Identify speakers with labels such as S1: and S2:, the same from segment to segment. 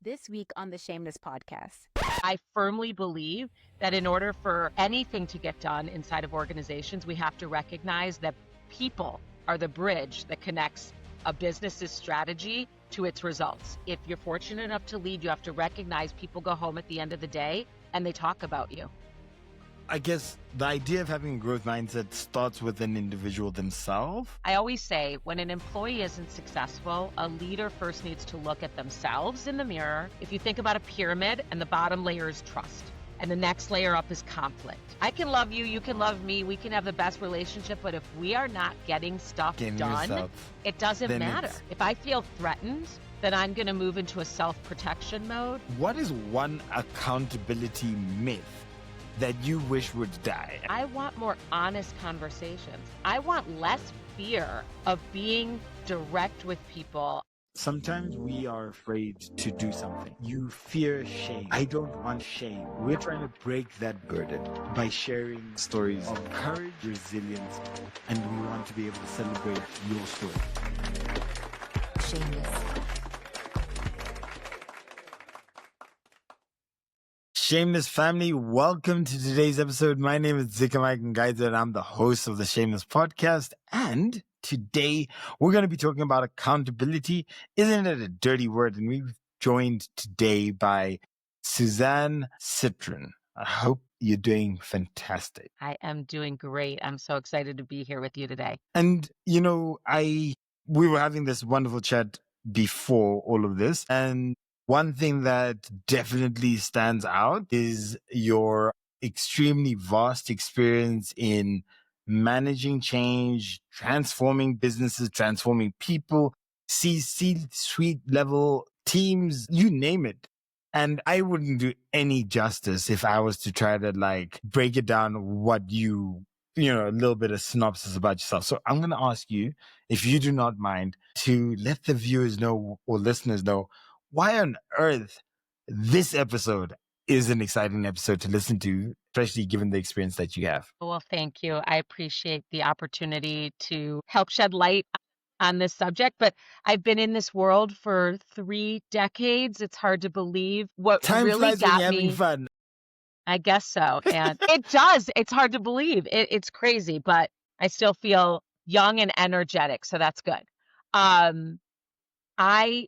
S1: This week on the Shameless Podcast.
S2: I firmly believe that in order for anything to get done inside of organizations, we have to recognize that people are the bridge that connects a business's strategy to its results. If you're fortunate enough to lead, you have to recognize people go home at the end of the day and they talk about you.
S3: I guess the idea of having a growth mindset starts with an individual themselves.
S2: I always say when an employee isn't successful, a leader first needs to look at themselves in the mirror. If you think about a pyramid and the bottom layer is trust and the next layer up is conflict. I can love you, you can love me, we can have the best relationship, but if we are not getting stuff done, it doesn't matter. If I feel threatened, then I'm going to move into a self-protection mode.
S3: What is one accountability myth that you wish would die?
S2: I want more honest conversations. I want less fear of being direct with people.
S3: Sometimes we are afraid to do something. You fear shame. I don't want shame. We're trying to break that burden by sharing stories of courage, resilience, and we want to be able to celebrate your story.
S1: Shameless.
S3: Shameless family, welcome to today's episode. My name is Dzikamai Gangaidzo and I'm the host of the Shameless Podcast. And today we're going to be talking about accountability. Isn't it a dirty word? And we've joined today by Suzanne Sitrin. I hope you're doing fantastic.
S2: I am doing great. I'm so excited to be here with you today.
S3: And, you know, we were having this wonderful chat before all of this. And one thing that definitely stands out is your extremely vast experience in managing change, transforming businesses, transforming people, C-suite level teams, you name it. And I wouldn't do any justice if I was to try to break it down what a little bit of synopsis about yourself. So I'm going to ask you, if you do not mind, to let the viewers know or listeners know why on earth this episode is an exciting episode to listen to, especially given the experience that you have.
S2: Well, thank you. I appreciate the opportunity to help shed light on this subject, but I've been in this world for 3 decades. It's hard to believe what
S3: Time
S2: really
S3: flies when
S2: got
S3: you're
S2: me.
S3: having fun.
S2: I guess so. And it does. It's hard to believe. It's crazy, but I still feel young and energetic. So that's good. I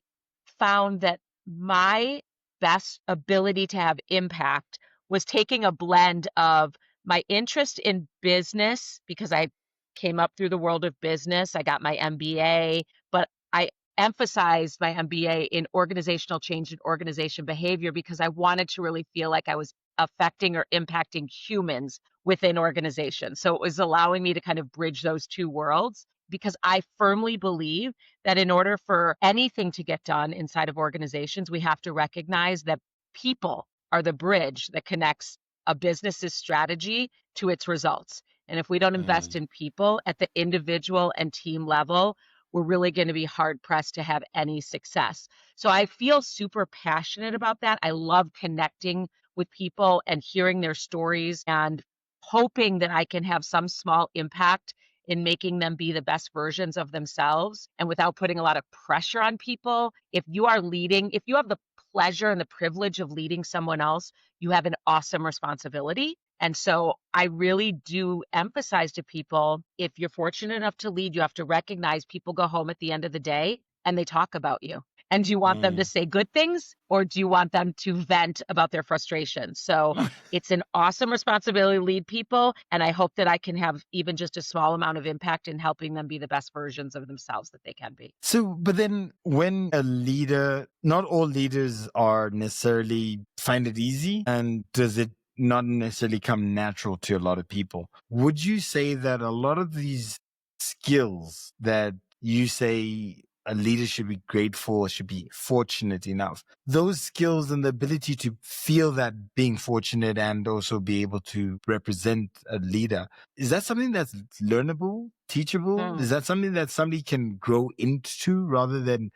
S2: found that my best ability to have impact was taking a blend of my interest in business, because I came up through the world of business. I got my MBA, but I emphasized my MBA in organizational change and organization behavior because I wanted to really feel like I was affecting or impacting humans within organizations. So it was allowing me to kind of bridge those two worlds, because I firmly believe that in order for anything to get done inside of organizations, we have to recognize that people are the bridge that connects a business's strategy to its results. And if we don't invest in people at the individual and team level, we're really going to be hard pressed to have any success. So I feel super passionate about that. I love connecting with people and hearing their stories and hoping that I can have some small impact in making them be the best versions of themselves, and without putting a lot of pressure on people. If you are leading, if you have the pleasure and the privilege of leading someone else, you have an awesome responsibility. And so I really do emphasize to people, if you're fortunate enough to lead, you have to recognize people go home at the end of the day and they talk about you. And do you want them to say good things, or do you want them to vent about their frustrations? So it's an awesome responsibility to lead people. And I hope that I can have even just a small amount of impact in helping them be the best versions of themselves that they can be.
S3: So, but then when a leader, not all leaders are necessarily find it easy, and does it not necessarily come natural to a lot of people? Would you say that a lot of these skills that you say a leader should be grateful, should be fortunate enough, those skills and the ability to feel that being fortunate and also be able to represent a leader, is that something that's learnable, teachable? Is that something that somebody can grow into, rather than,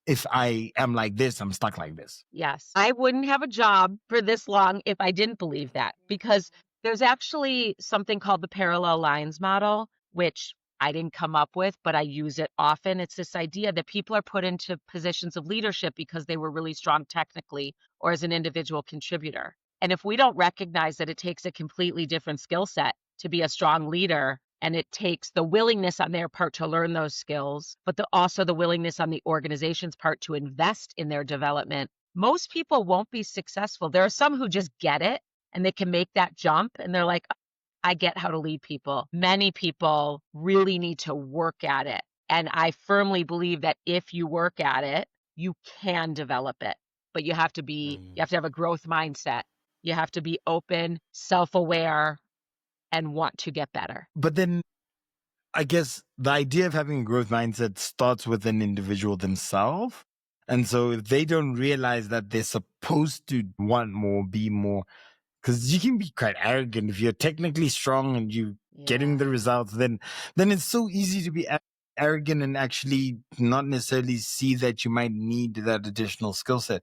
S3: if I am like this, I'm stuck like this?
S2: Yes. I wouldn't have a job for this long if I didn't believe that, because there's actually something called the parallel lines model, which I didn't come up with, but I use it often. It's this idea that people are put into positions of leadership because they were really strong technically or as an individual contributor. And if we don't recognize that it takes a completely different skill set to be a strong leader, and it takes the willingness on their part to learn those skills, but also the willingness on the organization's part to invest in their development, most people won't be successful. There are some who just get it and they can make that jump and they're like, I get how to lead people. Many people really need to work at it. And I firmly believe that if you work at it, you can develop it. But you have to have a growth mindset. You have to be open, self-aware, and want to get better.
S3: But then I guess the idea of having a growth mindset starts with an individual themselves. And so if they don't realize that they're supposed to want more, be more, because you can be quite arrogant if you're technically strong and you getting the results, then it's so easy to be arrogant and actually not necessarily see that you might need that additional skill set.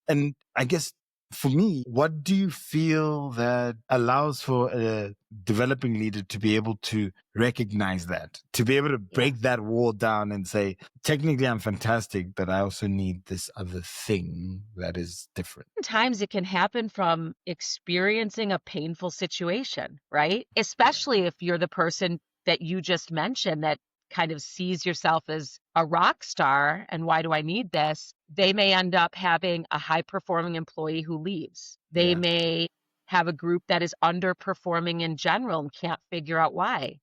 S3: And I guess for me, what do you feel that allows for a developing leader to be able to recognize that, to be able to break that wall down and say, technically I'm fantastic, but I also need this other thing that is different?
S2: Sometimes it can happen from experiencing a painful situation, right? Especially if you're the person that you just mentioned that kind of sees yourself as a rock star and why do I need this? They may end up having a high performing employee who leaves. They may have a group that is underperforming in general and can't figure out why.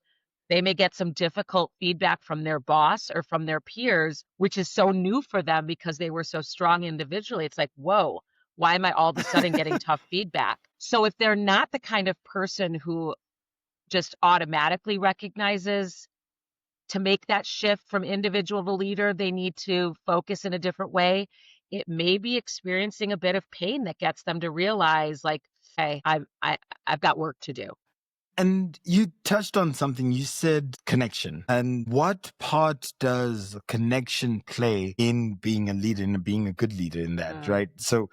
S2: They may get some difficult feedback from their boss or from their peers, which is so new for them because they were so strong individually. It's like, whoa, why am I all of a sudden getting tough feedback? So if they're not the kind of person who just automatically recognizes to make that shift from individual to leader, they need to focus in a different way. It may be experiencing a bit of pain that gets them to realize, like, hey, I've got work to do.
S3: And you touched on something. You said connection. And what part does connection play in being a leader and being a good leader in that, right? So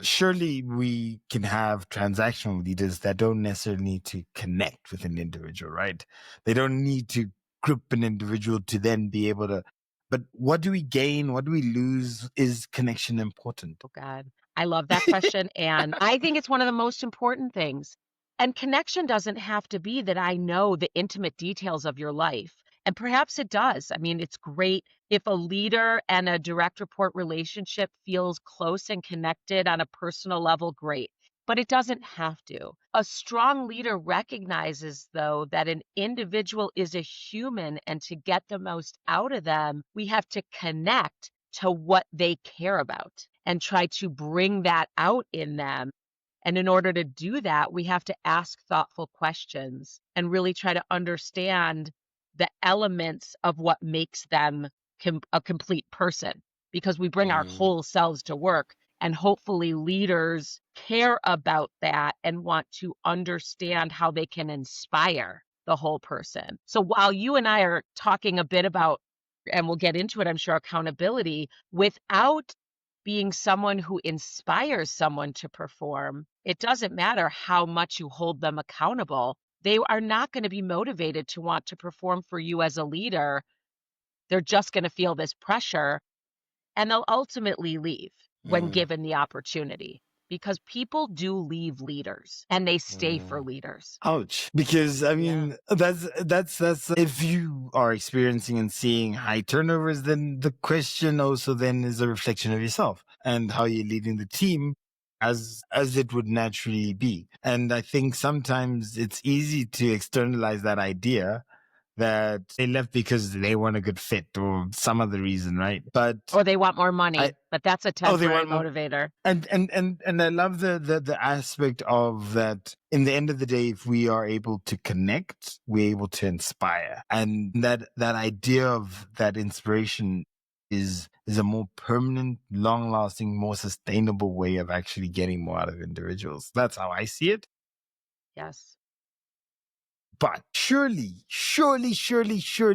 S3: surely we can have transactional leaders that don't necessarily need to connect with an individual, right? They don't need to group an individual to then be able to, but what do we gain? What do we lose? Is connection important?
S2: Oh God, I love that question. And I think it's one of the most important things. And connection doesn't have to be that I know the intimate details of your life. And perhaps it does. I mean, it's great if a leader and a direct report relationship feels close and connected on a personal level, great. But it doesn't have to. A strong leader recognizes, though, that an individual is a human, and to get the most out of them, we have to connect to what they care about and try to bring that out in them. And in order to do that, we have to ask thoughtful questions and really try to understand the elements of what makes them a complete person, because we bring our whole selves to work. And hopefully leaders care about that and want to understand how they can inspire the whole person. So while you and I are talking a bit about, and we'll get into it, I'm sure, accountability, without being someone who inspires someone to perform, it doesn't matter how much you hold them accountable. They are not going to be motivated to want to perform for you as a leader. They're just going to feel this pressure, and they'll ultimately leave when given the opportunity, because people do leave leaders and they stay for leaders.
S3: Ouch. Because I mean, that's if you are experiencing and seeing high turnovers, then the question also then is a reflection of yourself and how you're leading the team as it would naturally be. And I think sometimes it's easy to externalize that idea that they left because they weren't a good fit or some other reason, right?
S2: Or they want more money, but that's a temporary motivator.
S3: And I love the aspect of that. In the end of the day, if we are able to connect, we're able to inspire, and that idea of that inspiration is a more permanent, long-lasting, more sustainable way of actually getting more out of individuals. That's how I see it.
S2: Yes.
S3: But surely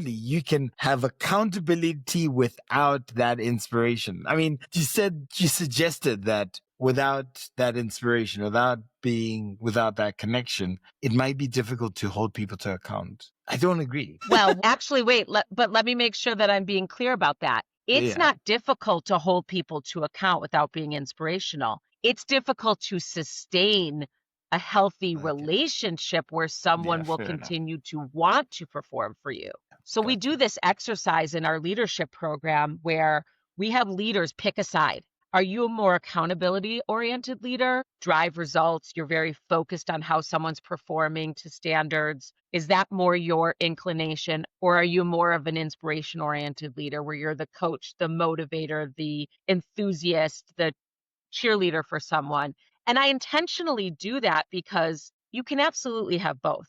S3: you can have accountability without that inspiration. I mean, you suggested that without that inspiration, without that connection, it might be difficult to hold people to account. I don't agree.
S2: Well, actually, wait, but let me make sure that I'm being clear about that. It's
S3: Yeah.
S2: not difficult to hold people to account without being inspirational. It's difficult to sustain a healthy
S3: Okay.
S2: relationship where someone
S3: Yeah,
S2: will
S3: fair enough.
S2: continue to want to perform for you. So we do
S3: Gotcha.
S2: this exercise in our leadership program where we have leaders pick a side. Are you a more accountability-oriented leader? Drive results. You're very focused on how someone's performing to standards. Is that more your inclination? Or are you more of an inspiration-oriented leader where you're the coach, the motivator, the enthusiast, the cheerleader for someone? And I intentionally do that because you can absolutely have both.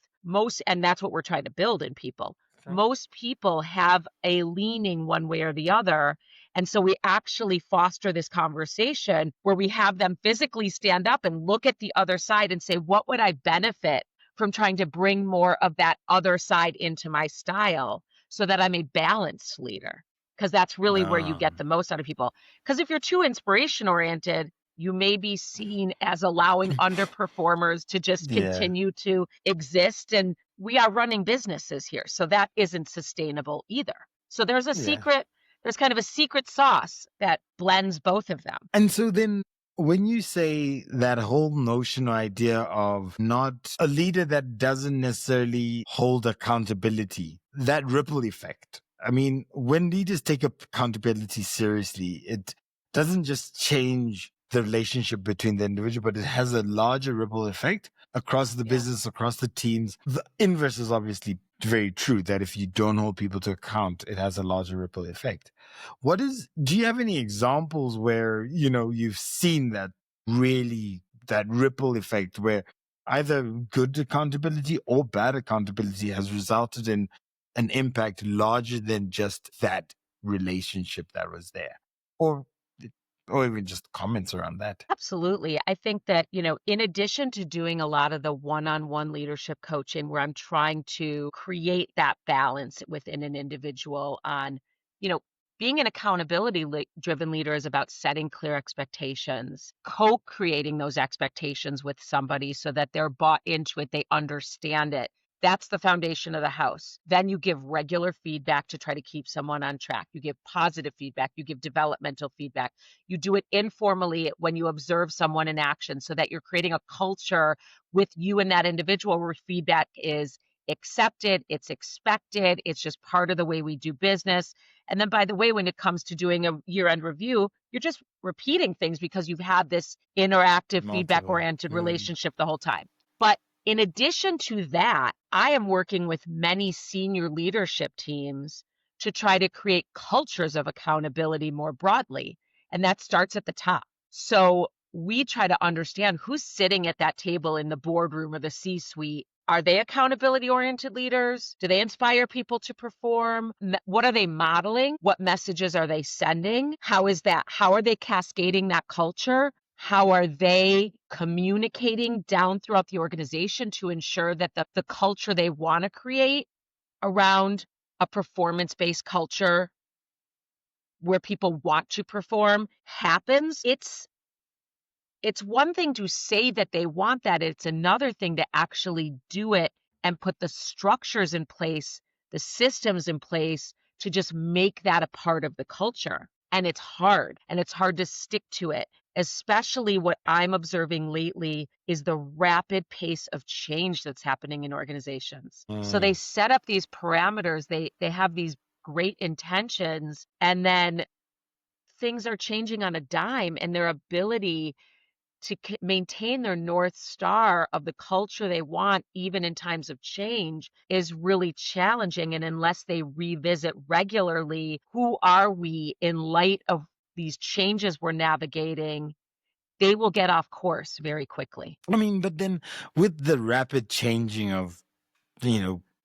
S2: And that's what we're trying to build in people.
S3: Okay.
S2: Most people have a leaning one way or the other. And so we actually foster this conversation where we have them physically stand up and look at the other side and say, what would I benefit from trying to bring more of that other side into my style so that I'm a balanced leader? Because that's really where you get the most out of people. Because if you're too inspiration oriented, you may be seen as allowing underperformers to just
S3: Yeah.
S2: continue to exist. And we are running businesses here. So that isn't sustainable either. So there's a secret, there's kind of a secret sauce that blends both of them.
S3: And so then when you say that whole notion or idea of not a leader that doesn't necessarily hold accountability, that ripple effect. I mean, when leaders take accountability seriously, it doesn't just change the relationship between the individual, but it has a larger ripple effect across the business, across the teams. The inverse is obviously very true, that if you don't hold people to account, it has a larger ripple effect. Do you have any examples where, you've seen that ripple effect where either good accountability or bad accountability has resulted in an impact larger than just that relationship that was there? Or even just comments around that.
S2: Absolutely. I think that, in addition to doing a lot of the one-on-one leadership coaching where I'm trying to create that balance within an individual on, being an accountability driven leader is about setting clear expectations, co-creating those expectations with somebody so that they're bought into it, they understand it. That's the foundation of the house. Then you give regular feedback to try to keep someone on track. You give positive feedback. You give developmental feedback. You do it informally when you observe someone in action so that you're creating a culture with you and that individual where feedback is accepted, it's expected, it's just part of the way we do business. And then, by the way, when it comes to doing a year-end review, you're just repeating things because you've had this interactive, feedback-oriented relationship the whole time. But in addition to that, I am working with many senior leadership teams to try to create cultures of accountability more broadly. And that starts at the top. So we try to understand who's sitting at that table in the boardroom or the C-suite. Are they accountability-oriented leaders? Do they inspire people to perform? What are they modeling? What messages are they sending? How is that? How are they cascading that culture? How are they communicating down throughout the organization to ensure that the culture they want to create around a performance-based culture where people want to perform happens? It's one thing to say that they want that. It's another thing to actually do it and put the structures in place, the systems in place to just make that a part of the culture. And it's hard to stick to it. Especially what I'm observing lately is the rapid pace of change that's happening in organizations. So they set up these parameters, they have these great intentions, and then things are changing on a dime, and their ability to maintain their North Star of the culture they want, even in times of change, is really challenging. And unless they revisit regularly, who are we in light of these changes we're navigating, they will get off course very quickly.
S3: I mean, but then with the rapid changing of,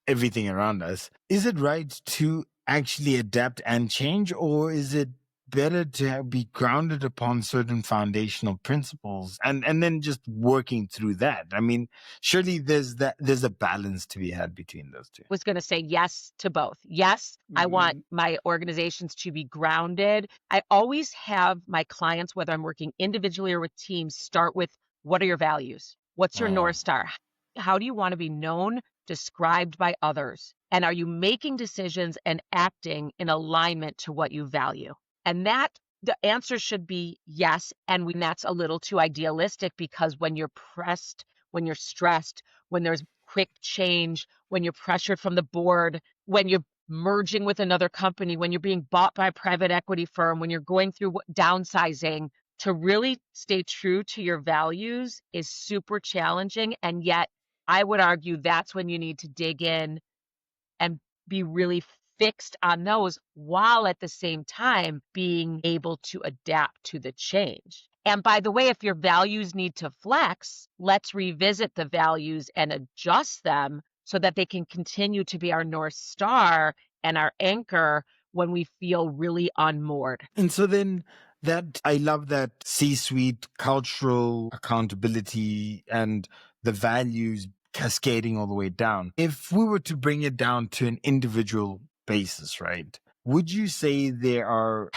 S3: everything around us, is it right to actually adapt and change, or is it better to be grounded upon certain foundational principles and then just working through that? I mean, surely there's a balance to be had between those two.
S2: Was going to say yes to both. Yes, I want my organizations to be grounded. I always have my clients, whether I'm working individually or with teams, start with, what are your values? What's your North Star? How do you want to be known, described by others? And are you making decisions and acting in alignment to what you value? And that the answer should be yes. And that's a little too idealistic, because when you're pressed, when you're stressed, when there's quick change, when you're pressured from the board, when you're merging with another company, when you're being bought by a private equity firm, when you're going through downsizing, to really stay true to your values is super challenging. And yet I would argue that's when you need to dig in and be really fixed on those, while at the same time being able to adapt to the change. And by the way, if your values need to flex, let's revisit the values and adjust them so that they can continue to be our North Star and our anchor when we feel really unmoored.
S3: And so then I love that C-suite cultural accountability and the values cascading all the way down. If we were to bring it down to an individual basis, right? Would you say there are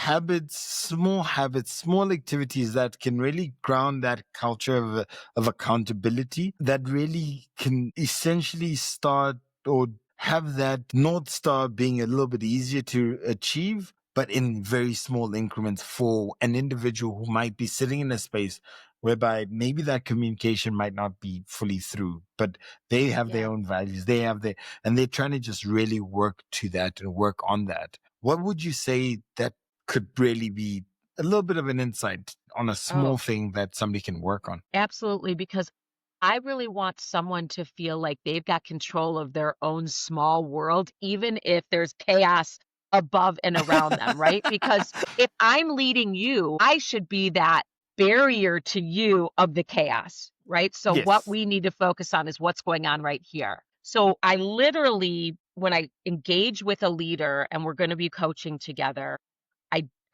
S3: small activities that can really ground that culture of accountability that really can essentially start or have that North Star being a little bit easier to achieve, but in very small increments for an individual who might be sitting in a space whereby maybe that communication might not be fully through, but they have their own values, and they're trying to just really work to that and work on that. What would you say that could really be a little bit of an insight on a small thing that somebody can work on?
S2: Absolutely, because I really want someone to feel like they've got control of their own small world, even if there's chaos above and around them, right? Because if I'm leading you, I should be that barrier to you of the chaos, right? So what we need to focus on is what's going on right here. So I literally, when I engage with a leader and we're going to be coaching together,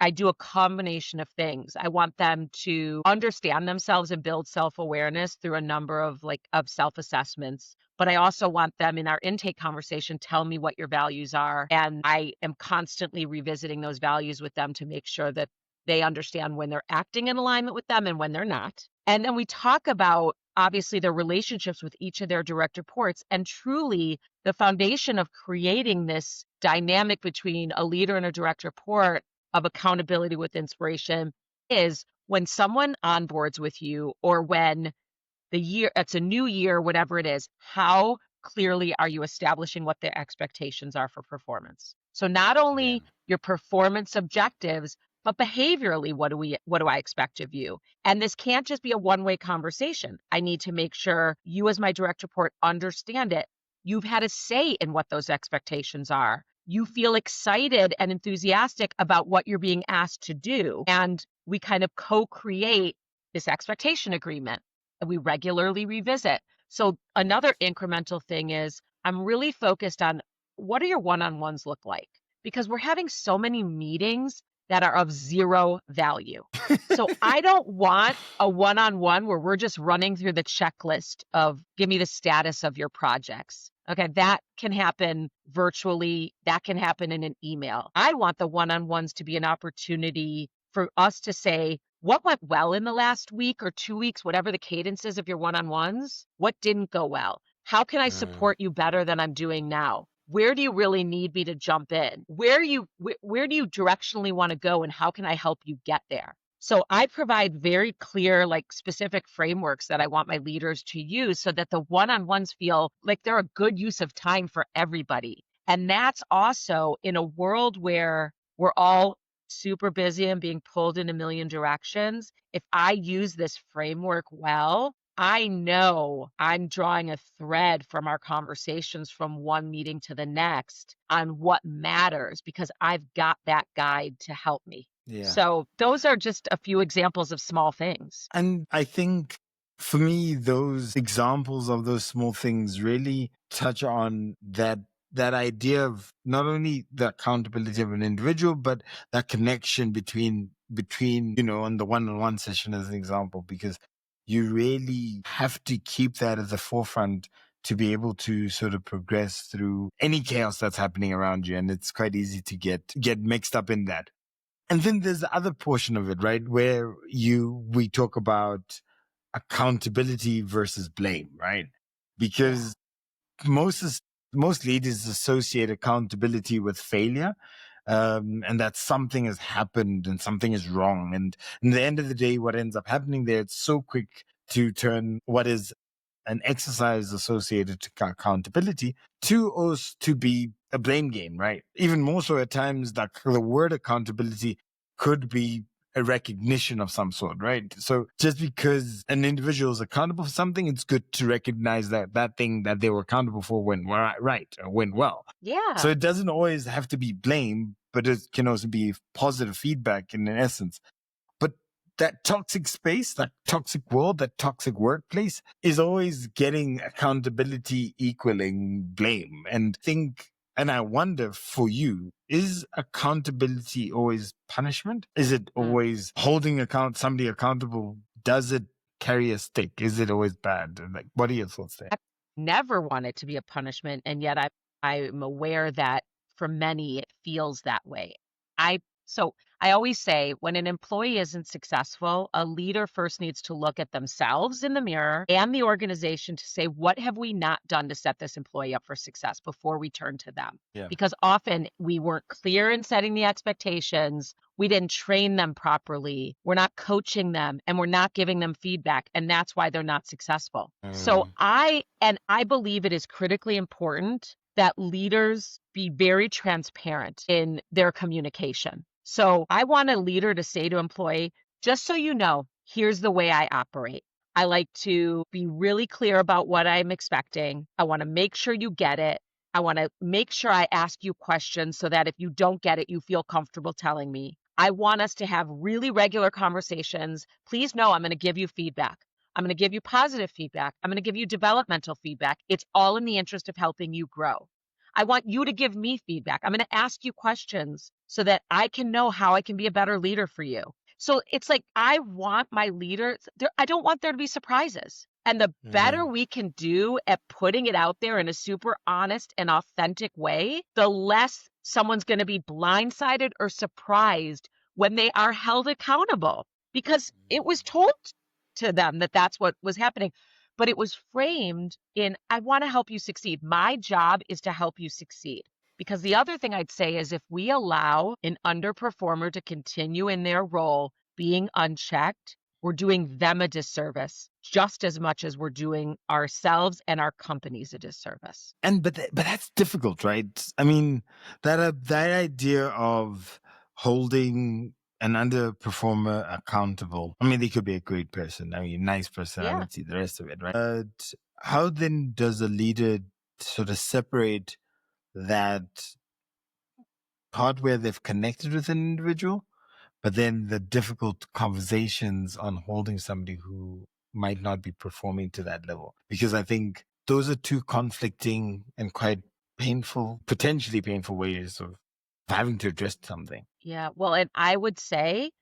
S2: I do a combination of things. I want them to understand themselves and build self-awareness through a number of self-assessments. But I also want them in our intake conversation, tell me what your values are. And I am constantly revisiting those values with them to make sure that they understand when they're acting in alignment with them and when they're not. And then we talk about obviously their relationships with each of their direct reports. And truly the foundation of creating this dynamic between a leader and a direct report of accountability with inspiration is when someone onboards with you, or when it's a new year, whatever it is, how clearly are you establishing what the expectations are for performance? So not only your performance objectives, but behaviorally, what do I expect of you? And this can't just be a one-way conversation. I need to make sure you as my direct report understand it. You've had a say in what those expectations are. You feel excited and enthusiastic about what you're being asked to do. And we kind of co-create this expectation agreement, and we regularly revisit. So another incremental thing is I'm really focused on what do your one-on-ones look like? Because we're having so many meetings that are of zero value. So I don't want a one-on-one where we're just running through the checklist of give me the status of your projects. Okay, that can happen virtually. That can happen in an email. I want the one-on-ones to be an opportunity for us to say, what went well in the last week or 2 weeks, whatever the cadence is of your one-on-ones? What didn't go well? How can I support you better than I'm doing now? Where do you really need me to jump in? Where do you directionally want to go, and how can I help you get there? So I provide very clear, specific frameworks that I want my leaders to use so that the one-on-ones feel like they're a good use of time for everybody. And that's also in a world where we're all super busy and being pulled in a million directions. If I use this framework well, I know I'm drawing a thread from our conversations from one meeting to the next on what matters, because I've got that guide to help me. Yeah. So those are just a few examples of small things.
S3: And I think for me, those examples of those small things really touch on that idea of not only the accountability of an individual, but that connection between, on the one-on-one session as an example, because you really have to keep that at the forefront to be able to sort of progress through any chaos that's happening around you. And it's quite easy to get mixed up in that. And then there's the other portion of it, right, where we talk about accountability versus blame, right? Because most most leaders associate accountability with failure. And that something has happened and something is wrong. And in the end of the day, what ends up happening there, it's so quick to turn what is an exercise associated to accountability to be a blame game, right? Even more so at times, like the word accountability could be a recognition of some sort, right? So just because an individual is accountable for something, it's good to recognize that that thing that they were accountable for went right or went well.
S2: Yeah.
S3: So it doesn't always have to be blame, but it can also be positive feedback in essence. But that toxic space, that toxic world, that toxic workplace is always getting accountability equaling blame. And I wonder for you, is accountability always punishment? Is it always holding somebody accountable? Does it carry a stick? Is it always bad? Like, what are your thoughts there?
S2: I never want it to be a punishment. And yet I'm aware that for many, it feels that way. So I always say when an employee isn't successful, a leader first needs to look at themselves in the mirror and the organization to say, what have we not done to set this employee up for success before we turn to them?
S3: Yeah.
S2: Because often we weren't clear in setting the expectations. We didn't train them properly. We're not coaching them and we're not giving them feedback. And that's why they're not successful. So I believe it is critically important that leaders be very transparent in their communication. So I want a leader to say to employee, just so you know, here's the way I operate. I like to be really clear about what I'm expecting. I want to make sure you get it. I want to make sure I ask you questions so that if you don't get it, you feel comfortable telling me. I want us to have really regular conversations. Please know I'm going to give you feedback. I'm going to give you positive feedback. I'm going to give you developmental feedback. It's all in the interest of helping you grow. I want you to give me feedback. I'm going to ask you questions so that I can know how I can be a better leader for you. So it's like I want my leaders, I don't want there to be surprises. And the better we can do at putting it out there in a super honest and authentic way, the less someone's going to be blindsided or surprised when they are held accountable because it was told to them that that's what was happening. But it was framed in, I want to help you succeed. My job is to help you succeed. Because the other thing I'd say is if we allow an underperformer to continue in their role being unchecked, we're doing them a disservice just as much as we're doing ourselves and our companies a disservice.
S3: But that's difficult, right? I mean, that idea of holding an underperformer accountable. I mean, they could be a great person. I mean, nice personality, the rest of it, right? But how then does a leader sort of separate that part where they've connected with an individual, but then the difficult conversations on holding somebody who might not be performing to that level? Because I think those are two conflicting and quite painful, potentially painful ways of having to address something.
S2: Yeah, well, and I would say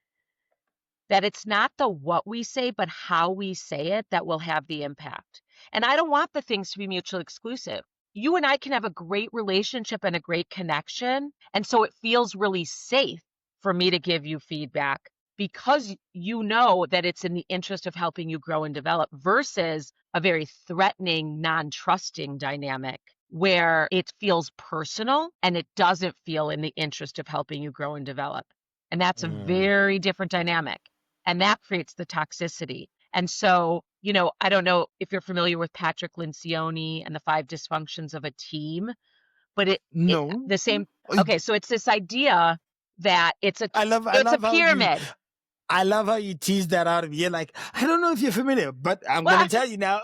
S2: that it's not the what we say, but how we say it that will have the impact. And I don't want the things to be mutually exclusive. You and I can have a great relationship and a great connection. And so it feels really safe for me to give you feedback because you know that it's in the interest of helping you grow and develop versus a very threatening, non-trusting dynamic where it feels personal and it doesn't feel in the interest of helping you grow and develop. And that's a very different dynamic. And that creates the toxicity. And so, you know, I don't know if you're familiar with Patrick Lencioni and the 5 dysfunctions of a team, but the same. Okay, so it's this idea that it's a pyramid.
S3: I love how you tease that out of you. Like, I don't know if you're familiar, but I'm going to tell you now.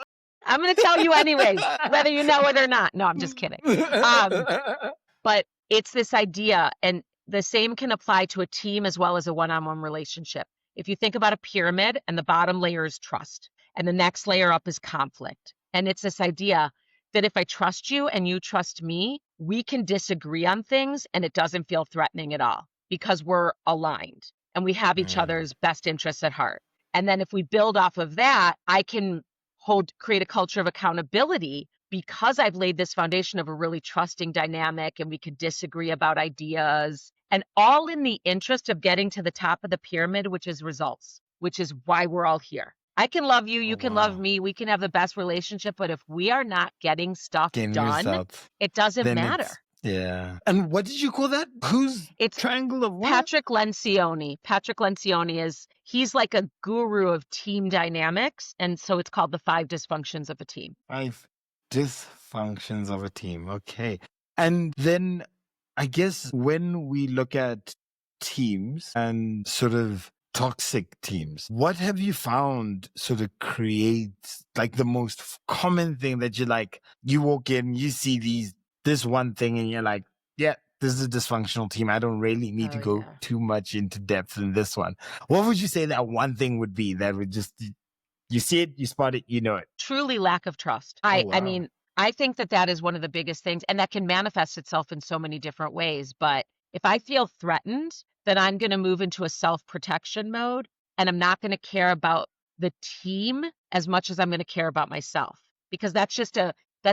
S2: I'm going to tell you anyways, whether you know it or not. No, I'm just kidding. But it's this idea, and the same can apply to a team as well as a one-on-one relationship. If you think about a pyramid and the bottom layer is trust and the next layer up is conflict. And it's this idea that if I trust you and you trust me, we can disagree on things and it doesn't feel threatening at all because we're aligned and we have each other's best interests at heart. And then if we build off of that, I can create a culture of accountability because I've laid this foundation of a really trusting dynamic and we could disagree about ideas and all in the interest of getting to the top of the pyramid, which is results, which is why we're all here. I can love you,
S3: Oh,
S2: you can love
S3: wow.
S2: me, we can have the best relationship, but if we are not getting stuff
S3: Getting
S2: done,
S3: results.
S2: it doesn't
S3: Then
S2: matter.
S3: it's, yeah. And what did you call that? Who's
S2: It's
S3: triangle of what?
S2: Patrick Lencioni. Patrick Lencioni he's like a guru of team dynamics. And so it's called the 5 dysfunctions of a team.
S3: 5 dysfunctions of a team. Okay. And then I guess when we look at teams and sort of toxic teams, what have you found sort of creates like the most common thing that you walk in, you see this one thing and you're like, yeah, this is a dysfunctional team. I don't really need to go too much into depth in this one. What would you say that one thing would be that would just, you see it, you spot it, you know it?
S2: Truly lack of trust.
S3: Oh,
S2: I
S3: wow.
S2: mean, I think that is one of the biggest things, and that can manifest itself in so many different ways. But if I feel threatened, then I'm going to move into a self-protection mode, and I'm not going to care about the team as much as I'm going to care about myself, because that's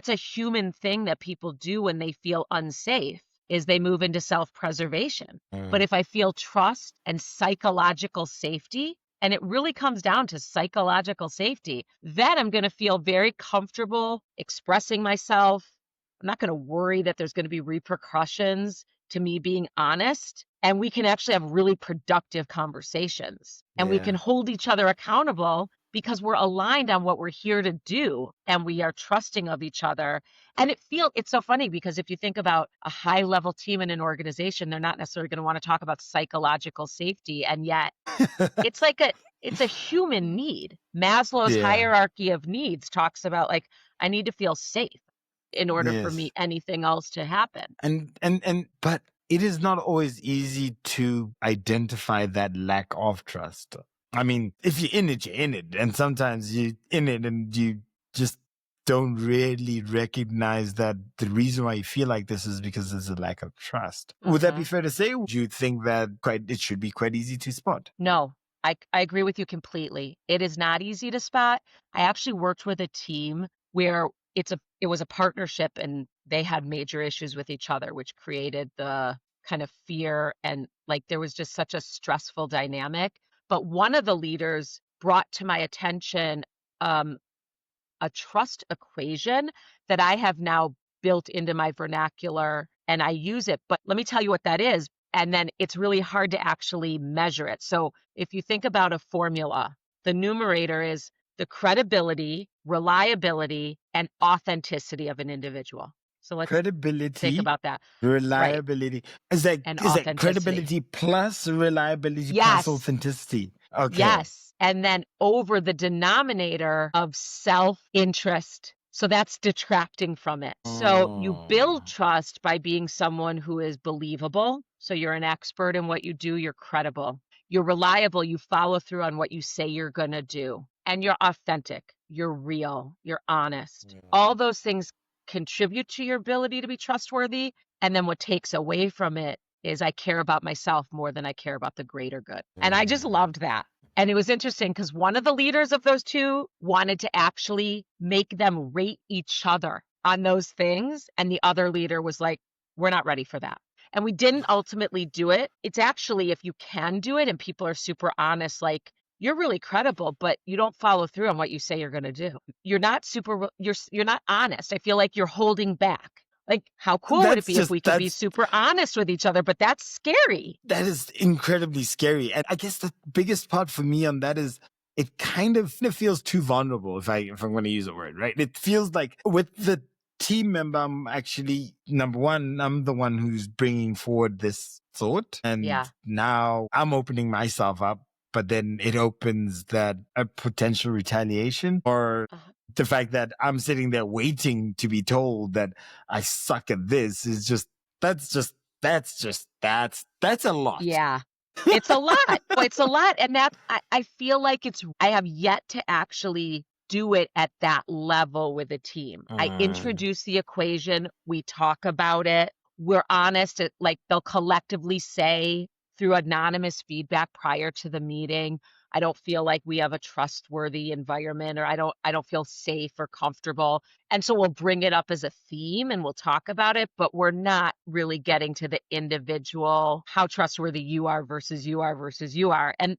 S2: a human thing that people do when they feel unsafe, is they move into self-preservation. But if I feel trust and psychological safety, and it really comes down to psychological safety, then I'm going to feel very comfortable expressing myself. I'm not going to worry that there's going to be repercussions to me being honest. And we can actually have really productive conversations. And we can hold each other accountable because we're aligned on what we're here to do, and we are trusting of each other. And it's so funny, because if you think about a high level team in an organization, they're not necessarily going to want to talk about psychological safety. And yet it's a human need. Maslow's hierarchy of needs talks about, like, I need to feel safe in order for me anything else to happen.
S3: But it is not always easy to identify that lack of trust. I mean, if you're in it, you're in it. And sometimes you're in it and you just don't really recognize that the reason why you feel like this is because there's a lack of trust. Would that be fair to say? Would you think that it should be quite easy to spot?
S2: No, I agree with you completely. It is not easy to spot. I actually worked with a team where it was a partnership, and they had major issues with each other, which created the kind of fear, and like there was just such a stressful dynamic. But one of the leaders brought to my attention a trust equation that I have now built into my vernacular, and I use it. But let me tell you what that is. And then it's really hard to actually measure it. So if you think about a formula, the numerator is the credibility, reliability, and authenticity of an individual. So let's think about that.
S3: Reliability.
S2: Right.
S3: Is that credibility plus reliability plus authenticity? Okay.
S2: Yes. And then over the denominator of self-interest. So that's detracting from it. So you build trust by being someone who is believable. So you're an expert in what you do. You're credible. You're reliable. You follow through on what you say you're going to do. And you're authentic. You're real. You're honest. All those things contribute to your ability to be trustworthy. And then what takes away from it is I care about myself more than I care about the greater good. And I just loved that. And it was interesting because one of the leaders of those two wanted to actually make them rate each other on those things. And the other leader was like, we're not ready for that. And we didn't ultimately do it. It's actually, if you can do it and people are super honest, like, you're really credible, but you don't follow through on what you say you're going to do. You're not you're not honest. I feel like you're holding back. Like, how cool would it be if we could be super honest with each other? But that's scary.
S3: That is incredibly scary. And I guess the biggest part for me on that is it kind of feels too vulnerable, if I'm going to use a word, right? It feels like with the team member, I'm actually, number one, I'm the one who's bringing forward this thought. And now I'm opening myself up, but then it opens that a potential retaliation or the fact that I'm sitting there waiting to be told that I suck at this is just, that's a lot.
S2: Yeah. It's a lot. It's a lot. And that I feel like I have yet to actually do it at that level with a team. I introduce the equation. We talk about it. We're honest. Like, they'll collectively say through anonymous feedback prior to the meeting, I don't feel like we have a trustworthy environment, or I don't feel safe or comfortable. And so we'll bring it up as a theme and we'll talk about it, but we're not really getting to the individual, how trustworthy you are versus you are versus you are. And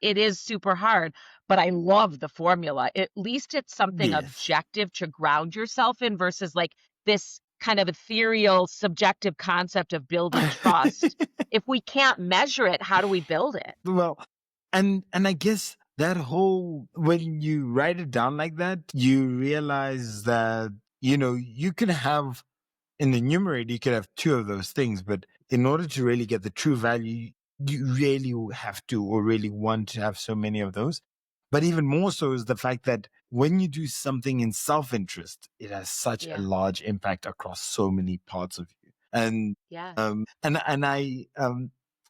S2: it is super hard, but I love the formula. At least it's something
S3: Yes.
S2: objective to ground yourself in versus like this kind of ethereal, subjective concept of building trust. If we can't measure it, how do we build it?
S3: Well, and I guess that whole, when you write it down like that, you realize that, you can have, in the numerator, you could have two of those things, but in order to really get the true value, you really have to, or really want to have so many of those. But even more so is the fact that when you do something in self-interest, it has such a large impact across so many parts of you. And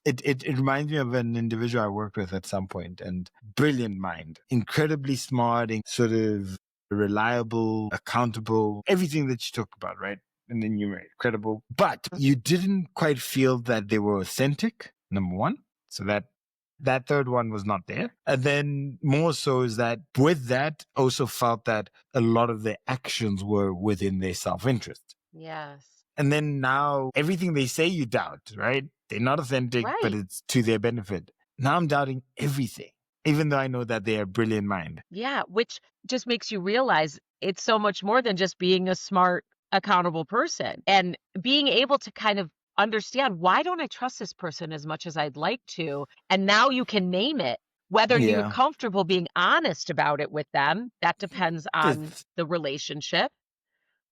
S3: it reminds me of an individual I worked with at some point, and brilliant mind, incredibly smart, and sort of reliable, accountable, everything that you talk about, right? And then you were credible, but you didn't quite feel that they were authentic, number one. So that third one was not there. And then more so is that with that, also felt that a lot of their actions were within their self-interest.
S2: Yes.
S3: And then now everything they say you doubt, right? They're not authentic, but it's to their benefit. Now I'm doubting everything, even though I know that they are a brilliant mind.
S2: Yeah, which just makes you realize it's so much more than just being a smart, accountable person, and being able to kind of understand, why don't I trust this person as much as I'd like to? And now you can name it. Whether you're comfortable being honest about it with them, that depends on the relationship.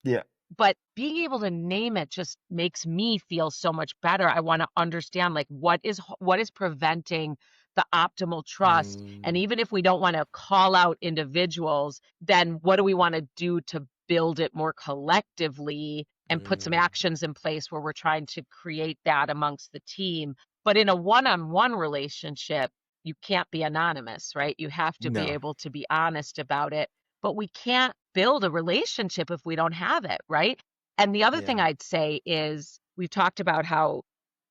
S3: Yeah.
S2: But being able to name it just makes me feel so much better. I want to understand, like, what is preventing the optimal trust. And even if we don't want to call out individuals, then what do we want to do to build it more collectively and put some actions in place where we're trying to create that amongst the team? But in a one-on-one relationship, you can't be anonymous, right? You have to be able to be honest about it. But we can't build a relationship if we don't have it, right? And the other thing I'd say is, we've talked about how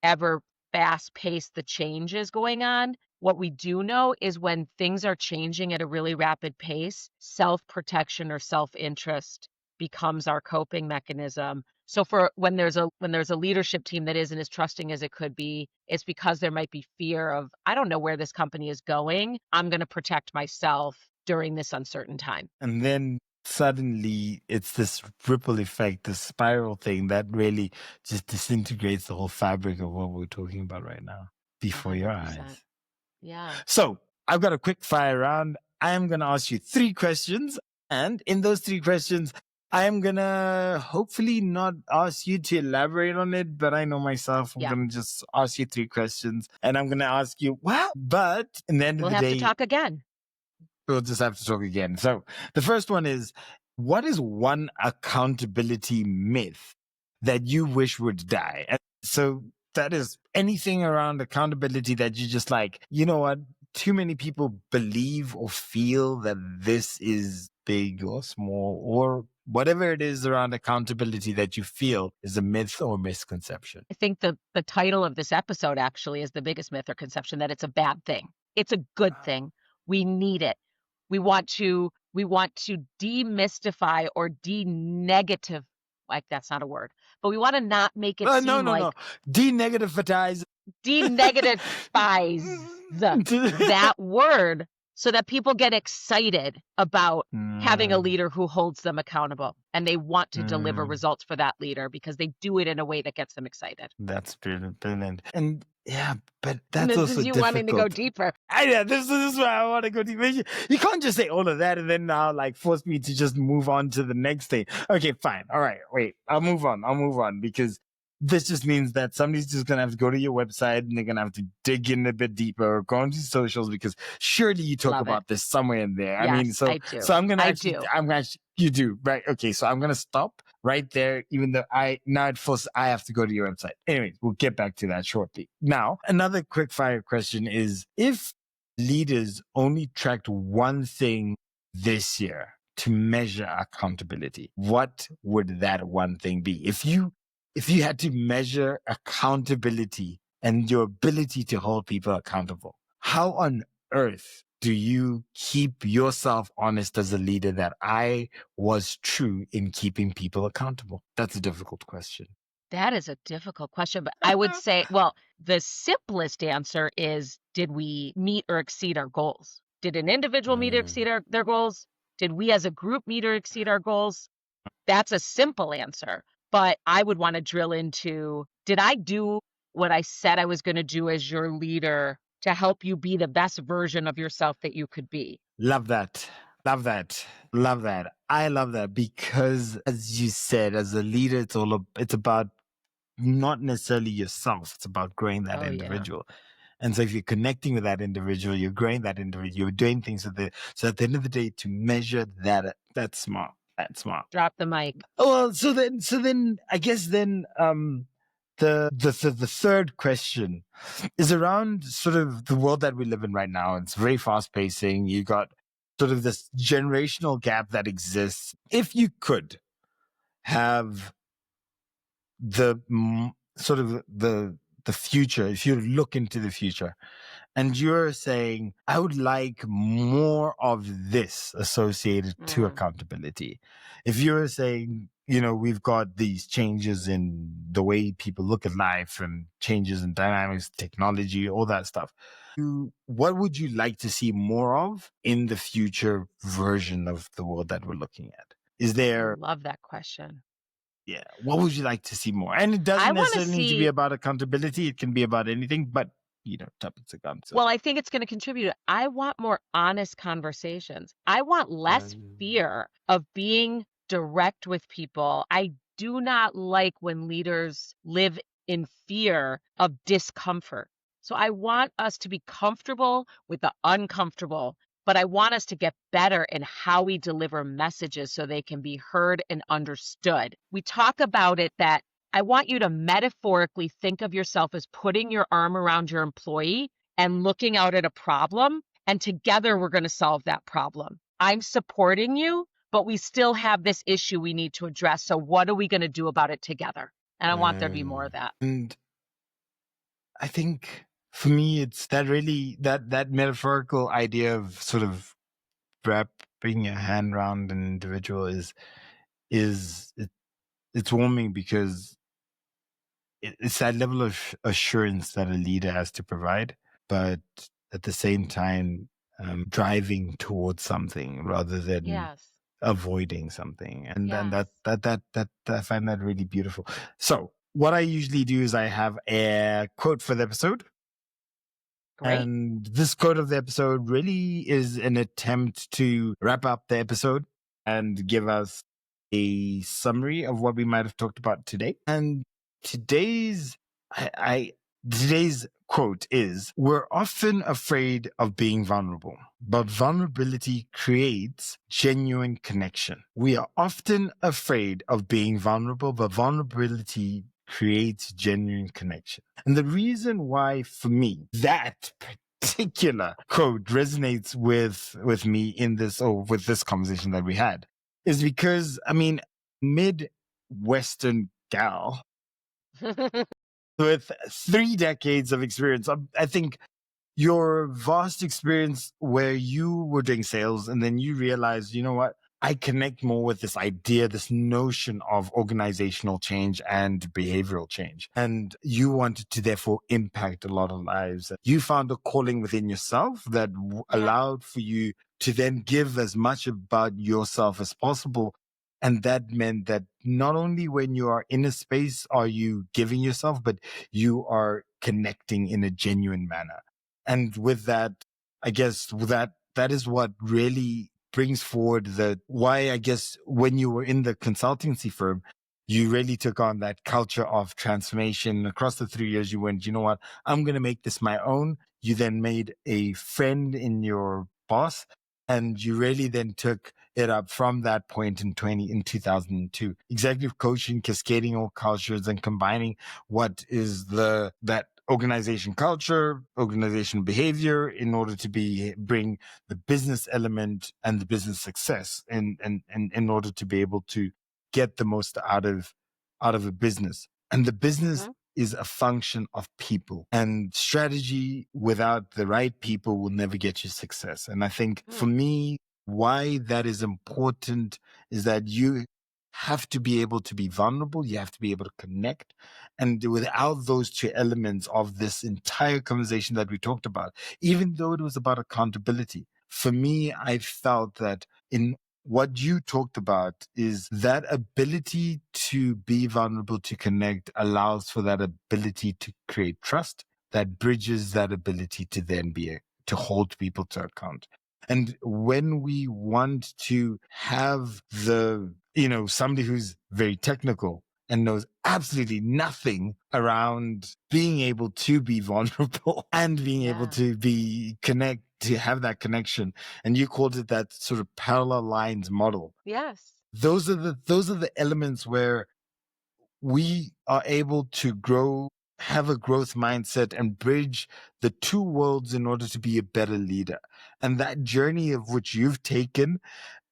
S2: ever fast-paced the change is going on. What we do know is when things are changing at a really rapid pace, self-protection or self-interest becomes our coping mechanism. So for when there's a leadership team that isn't as trusting as it could be, it's because there might be fear of, I don't know where this company is going. I'm going to protect myself during this uncertain time.
S3: And then suddenly it's this ripple effect, this spiral thing that really just disintegrates the whole fabric of what we're talking about right now before 100%. Your eyes.
S2: Yeah.
S3: So I've got a quick fire round. I am going to ask you 3 questions. And in those 3 questions, I am going to hopefully not ask you to elaborate on it, but I know myself. I'm going to just ask you 3 questions. And I'm going to ask you, but in the end of the day,
S2: we'll have to talk again.
S3: We'll just have to talk again. So the first one is, what is one accountability myth that you wish would die? And so that is anything around accountability that you just like, you know what? Too many people believe or feel that this is big or small, or whatever it is around accountability that you feel is a myth or misconception.
S2: I think the title of this episode actually is the biggest myth or conception, that it's a bad thing. It's a good thing. We need it. We want to demystify or de-negative, like that's not a word, but we want to not make it seem like
S3: de-negativize
S2: that word, so that people get excited about having a leader who holds them accountable, and they want to deliver results for that leader because they do it in a way that gets them excited.
S3: That's brilliant. And yeah, but that's also
S2: you
S3: difficult.
S2: Wanting to go deeper.
S3: This is why I want to go deeper. You can't just say all of that and then now like force me to just move on to the next thing. Okay, fine. All right, wait. I'll move on because this just means that somebody's just going to have to go to your website and they're going to have to dig in a bit deeper or go onto socials, because surely you talk about this somewhere in there.
S2: Yes,
S3: I mean, so I'm going to actually, you do, right? Okay, so I'm going to stop right there, even though I have to go to your website. Anyways, we'll get back to that shortly. Now, another quick fire question is, if leaders only tracked one thing this year to measure accountability, what would that one thing be? If you had to measure accountability and your ability to hold people accountable, how on earth do you keep yourself honest as a leader that I was true in keeping people accountable? That's a difficult question.
S2: That is a difficult question, but I would say, well, the simplest answer is, did we meet or exceed our goals? Did an individual meet or exceed their goals? Did we as a group meet or exceed our goals? That's a simple answer, but I would want to drill into, did I do what I said I was going to do as your leader to help you be the best version of yourself that you could be?
S3: Love that. Love that. Love that. I love that because, as you said, as a leader, it's about not necessarily yourself. It's about growing that individual. And so if you're connecting with that individual, you're growing that individual, you're doing things with it. So at the end of the day, to measure that, that's smart. That's smart.
S2: Drop the mic.
S3: Oh, well, so then I guess then the third question is around sort of the world that we live in right now. It's very fast pacing. You got sort of this generational gap that exists. If you could have sort of the future, if you look into the future and you're saying, I would like more of this associated to accountability. If you're saying, we've got these changes in the way people look at life and changes in dynamics, technology, all that stuff. What would you like to see more of in the future version of the world that we're looking at? Is there...
S2: I love that question.
S3: Yeah. What would you like to see more? And it doesn't necessarily need to be about accountability. It can be about anything, but, topics of concept.
S2: Well, I think it's going to contribute. I want more honest conversations. I want less fear of being direct with people. I do not like when leaders live in fear of discomfort. So I want us to be comfortable with the uncomfortable, but I want us to get better in how we deliver messages so they can be heard and understood. We talk about it that I want you to metaphorically think of yourself as putting your arm around your employee and looking out at a problem, and together we're going to solve that problem. I'm supporting you, but we still have this issue we need to address. So what are we going to do about it together? And I want there to be more of that.
S3: And I think for me, it's that really, that metaphorical idea of sort of wrapping your hand around an individual it's warming because it's that level of assurance that a leader has to provide, but at the same time, driving towards something rather than avoiding something. And then that I find that really beautiful. So what I usually do is I have a quote for the episode. Great. And this quote of the episode really is an attempt to wrap up the episode and give us a summary of what we might have talked about today. And today's quote is, we're often afraid of being vulnerable, but vulnerability creates genuine connection. We are often afraid of being vulnerable, but vulnerability creates genuine connection. And the reason why, for me, that particular quote resonates with me in this, or with this conversation that we had, is because, Midwestern gal with 3 decades of experience, I think your vast experience where you were doing sales and then you realized, you know what? I connect more with this idea, this notion of organizational change and behavioral change. And you wanted to therefore impact a lot of lives. You found a calling within yourself that allowed for you to then give as much about yourself as possible. And that meant that not only when you are in a space are you giving yourself, but you are connecting in a genuine manner. And with that, I guess that is what really brings forward why, I guess, when you were in the consultancy firm, you really took on that culture of transformation. Across the 3 years, you went, you know what, I'm going to make this my own. You then made a friend in your boss, and you really then took it up from that point in 2002. Executive coaching, cascading all cultures, and combining what is that organization culture, organizational behavior, in order to bring the business element and the business success, and in order to be able to get the most out of a business. And the business is a function of people, and strategy without the right people will never get you success. And I think for me, why that is important is that have to be able to be vulnerable. You have to be able to connect. And without those two elements of this entire conversation that we talked about, even though it was about accountability, for me, I felt that in what you talked about is that ability to be vulnerable, to connect, allows for that ability to create trust that bridges that ability to then to hold people to account. And when we want to have somebody who's very technical and knows absolutely nothing around being able to be vulnerable and being able to to have that connection. And you called it that sort of parallel lines model.
S2: Yes.
S3: Those are the elements where we are able to have a growth mindset and bridge the two worlds in order to be a better leader. And that journey of which you've taken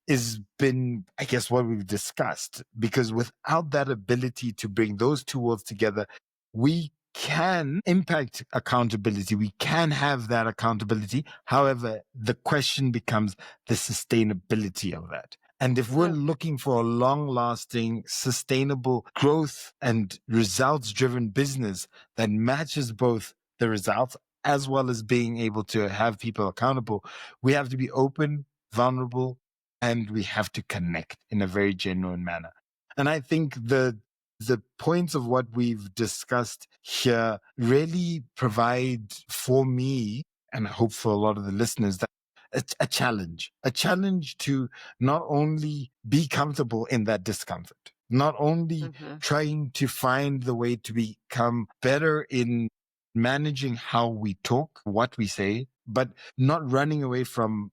S3: has been, I guess, what we've discussed, because without that ability to bring those two worlds together, we can impact accountability. We can have that accountability. However, the question becomes the sustainability of that. And if we're looking for a long-lasting, sustainable growth and results-driven business that matches both the results as well as being able to have people accountable, we have to be open, vulnerable, and we have to connect in a very genuine manner. And I think the points of what we've discussed here really provide for me, and I hope for a lot of the listeners, that a challenge to not only be comfortable in that discomfort, not only trying to find the way to become better in managing how we talk, what we say, but not running away from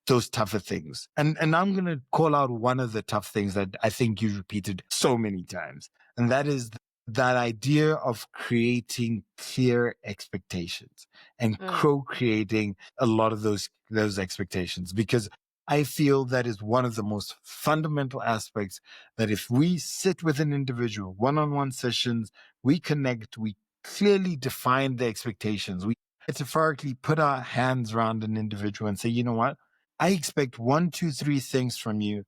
S3: those tougher things. And I'm going to call out one of the tough things that I think you repeated so many times. And that is that idea of creating clear expectations and co-creating a lot of those expectations, because I feel that is one of the most fundamental aspects, that if we sit with an individual, one-on-one sessions, we connect, we clearly define the expectations. We metaphorically put our hands around an individual and say, you know what? I expect 1, 2, 3 things from you.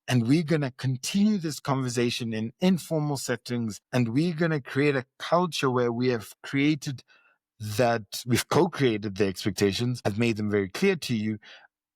S3: And we're going to continue this conversation in informal settings. And we're going to create a culture where we have created that, we've co-created the expectations. I've made them very clear to you.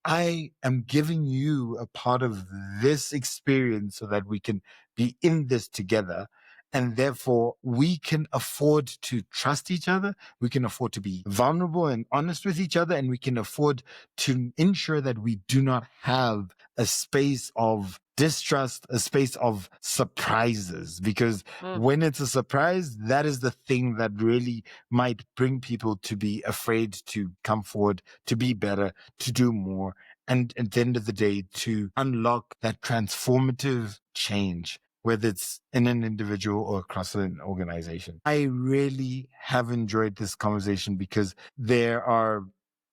S3: I am giving you a part of this experience so that we can be in this together. And therefore, we can afford to trust each other. We can afford to be vulnerable and honest with each other. And we can afford to ensure that we do not have a space of distrust, a space of surprises. Because when it's a surprise, that is the thing that really might bring people to be afraid to come forward, to be better, to do more. And at the end of the day, to unlock that transformative change, whether it's in an individual or across an organization. I really have enjoyed this conversation because there are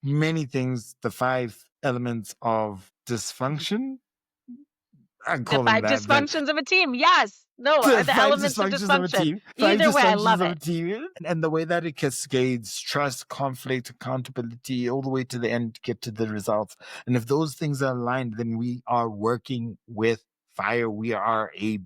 S3: many things, the 5 elements of dysfunction. I call
S2: The
S3: them
S2: 5
S3: that.
S2: dysfunctions of a team. Yes. No,
S3: The
S2: the
S3: 5
S2: elements of
S3: dysfunctions of a
S2: dysfunction.
S3: team. 5
S2: Either way, I
S3: dysfunctions
S2: love
S3: of a
S2: it.
S3: team. And the way that it cascades trust, conflict, accountability, all the way to the end to get to the results. And if those things are aligned, then we are working with fire. We are a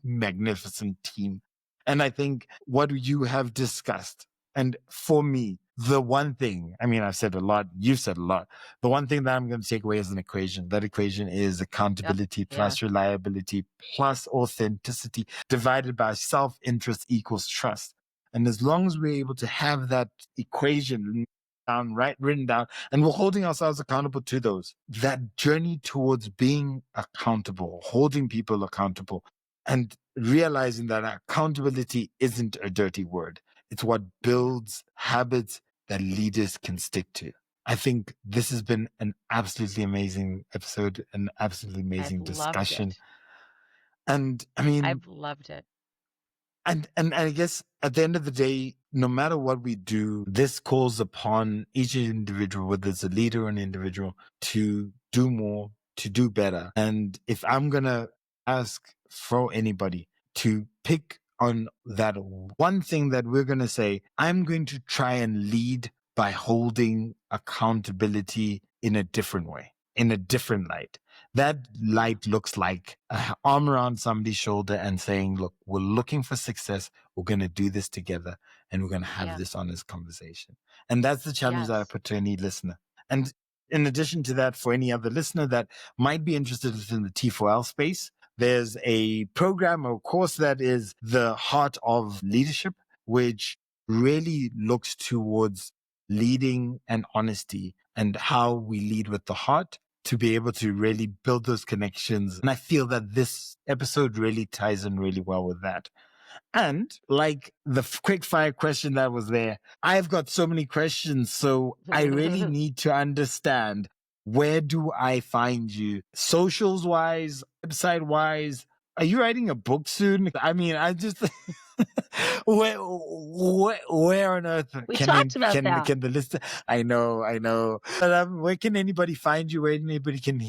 S3: magnificent team. And I think what you have discussed, and for me, the one thing, I mean, I've said a lot, you've said a lot. The one thing that I'm going to take away is an equation. That equation is accountability plus reliability plus authenticity divided by self-interest equals trust. And as long as we're able to have that equation written down, and we're holding ourselves accountable to those, that journey towards being accountable, holding people accountable, and realizing that accountability isn't a dirty word. It's what builds habits that leaders can stick to. I think this has been an absolutely amazing episode, an absolutely amazing discussion. And I mean,
S2: I've loved it.
S3: And I guess at the end of the day, no matter what we do, this calls upon each individual, whether it's a leader or an individual, to do more, to do better. And if I'm going to ask for anybody to pick on that one thing that we're going to say, I'm going to try and lead by holding accountability in a different way. in a different light. That light looks like an arm around somebody's shoulder and saying, look, we're looking for success. We're going to do this together and we're going to have this honest conversation. And that's the challenge that I put to any listener. And in addition to that, for any other listener that might be interested in the T4L space, there's a program or course that is the Heart of Leadership, which really looks towards leading and honesty and how we lead with the heart to be able to really build those connections. And I feel that this episode really ties in really well with that. And like the quickfire question that was there, I've got so many questions. So I really need to understand, where do I find you? Socials wise, website wise? Are you writing a book soon? I mean, I just... where on earth
S2: can
S3: the listener? I know. But where can anybody find you? Where anybody can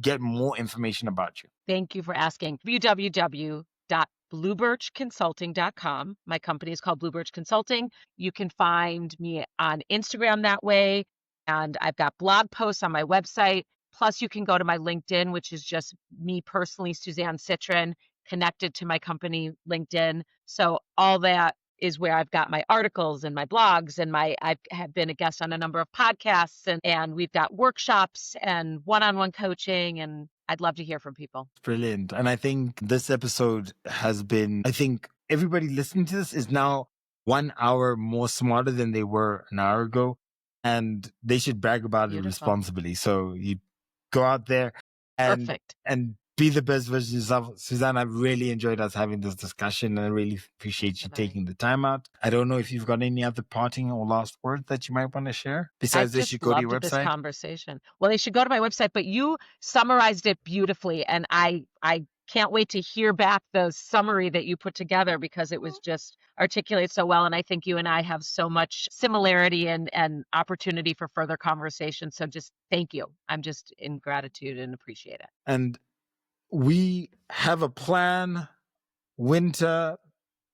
S3: get more information about you?
S2: Thank you for asking. www.bluebirchconsulting.com. My company is called Blue Birch Consulting. You can find me on Instagram that way, and I've got blog posts on my website. Plus, you can go to my LinkedIn, which is just me personally, Suzanne Sitrin, connected to my company LinkedIn. So all that is where I've got my articles and my blogs, and I have been a guest on a number of podcasts, and we've got workshops and one-on-one coaching, and I'd love to hear from people.
S3: Brilliant. And I think this episode has been, I think everybody listening to this is now 1 hour more smarter than they were an hour ago, and they should brag about it responsibly. So you go out there and be the best version of yourself. Suzanne, I've really enjoyed us having this discussion, and I really appreciate you taking the time out. I don't know if you've got any other parting or last words that you might want to share. Besides this, you go to your website.
S2: This conversation. Well, they should go to my website, but you summarized it beautifully, and I can't wait to hear back the summary that you put together, because it was just articulated so well. And I think you and I have so much similarity and opportunity for further conversation. So just thank you. I'm just in gratitude and appreciate it.
S3: And we have a plan. Winter,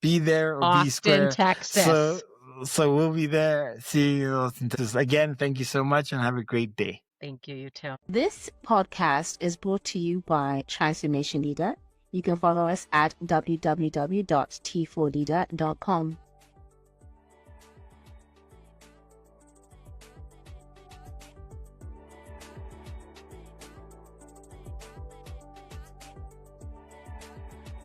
S3: be there or
S2: Austin,
S3: be square.
S2: Texas.
S3: So we'll be there. See you again. Thank you so much and have a great day.
S2: Thank you. You too.
S1: This podcast is brought to you by Transformation Leader. You can follow us at www.t4leader.com.